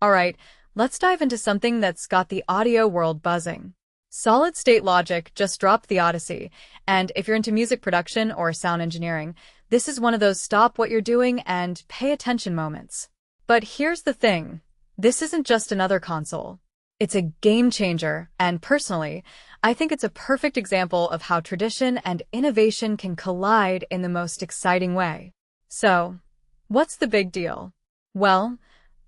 Alright, let's dive into something that's got the audio world buzzing. Solid-state logic just dropped the Odyssey, and if you're into music production or sound engineering, this is one of those stop what you're doing and pay attention moments. But here's the thing, this isn't just another console. It's a game changer, and personally, I think it's a perfect example of how tradition and innovation can collide in the most exciting way. So, what's the big deal? Well,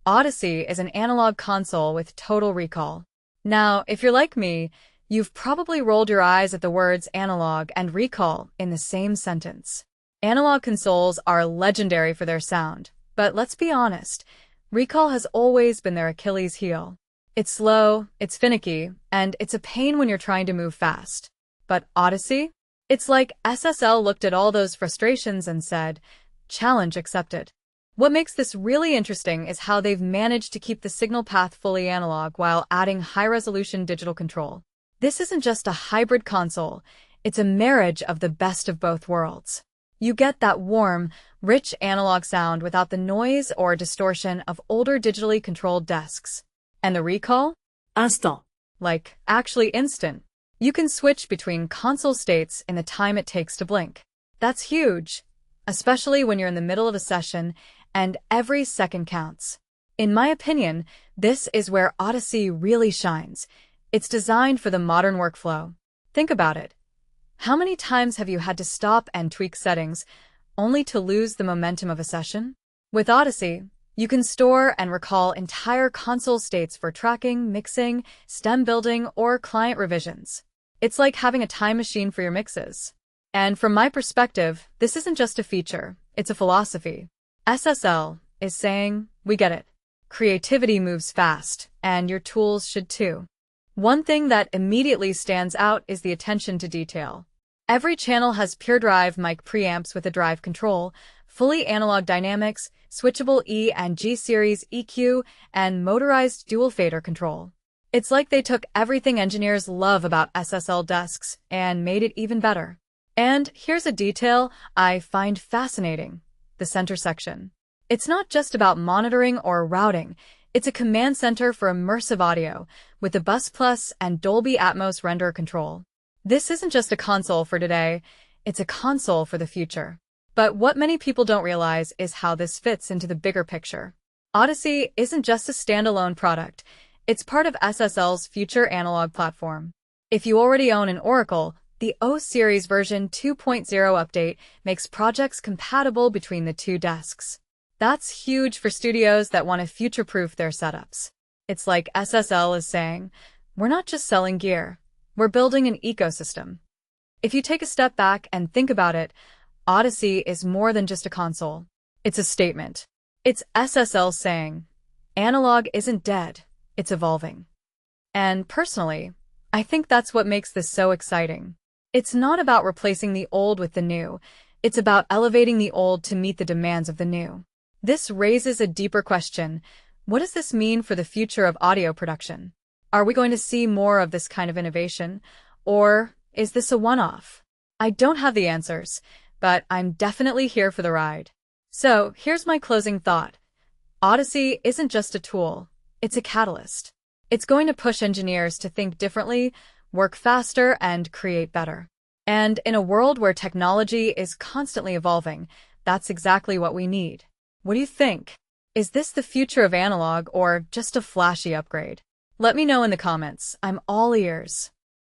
Odyssey is an analog console with total recall. Now, if you're like me, you've probably rolled your eyes at the words analog and recall in the same sentence. Analog consoles are legendary for their sound, but let's be honest, recall has always been their Achilles heel. It's slow, it's finicky, and it's a pain when you're trying to move fast. But Odyssey? It's like SSL looked at all those frustrations and said, challenge accepted. What makes this really interesting is how they've managed to keep the signal path fully analog while adding high-resolution digital control. This isn't just a hybrid console, it's a marriage of the best of both worlds. You get that warm, rich analog sound without the noise or distortion of older digitally controlled desks. And the recall? Instant. Like, actually instant. You can switch between console states in the time it takes to blink. That's huge, especially when you're in the middle of a session and every second counts. In my opinion, this is where Odyssey really shines. It's designed for the modern workflow. Think about it. How many times have you had to stop and tweak settings only to lose the momentum of a session? With Odyssey, you can store and recall entire console states for tracking, mixing, stem building, or client revisions. It's like having a time machine for your mixes. And from my perspective, this isn't just a feature, it's a philosophy. SSL is saying, we get it. Creativity moves fast, and your tools should too. One thing that immediately stands out is the attention to detail. Every channel has PureDrive Mic Preamps with a drive control, fully Analogue Dynamics, switchable E and G series EQ, and motorized dual fader control. It's like they took everything engineers love about SSL desks and made it even better. And here's a detail I find fascinating: the center section. It's not just about monitoring or routing, it's a command center for immersive audio, with the Bus Plus and Dolby Atmos render control. This isn't just a console for today, it's a console for the future. But what many people don't realize is how this fits into the bigger picture. Odyssey isn't just a standalone product, it's part of SSL's future analog platform. If you already own an Oracle, the O Series version 2.0 update makes projects compatible between the two desks. That's huge for studios that want to future-proof their setups. It's like SSL is saying, we're not just selling gear, we're building an ecosystem. If you take a step back and think about it, Odyssey is more than just a console. It's a statement. It's SSL saying, analog isn't dead, it's evolving. And personally, I think that's what makes this so exciting. It's not about replacing the old with the new, it's about elevating the old to meet the demands of the new. This raises a deeper question. What does this mean for the future of audio production? Are we going to see more of this kind of innovation? Or is this a one-off? I don't have the answers, but I'm definitely here for the ride. So here's my closing thought. Odyssey isn't just a tool, it's a catalyst. It's going to push engineers to think differently, work faster, and create better. And in a world where technology is constantly evolving, that's exactly what we need. What do you think? Is this the future of analog or just a flashy upgrade? Let me know in the comments. I'm all ears.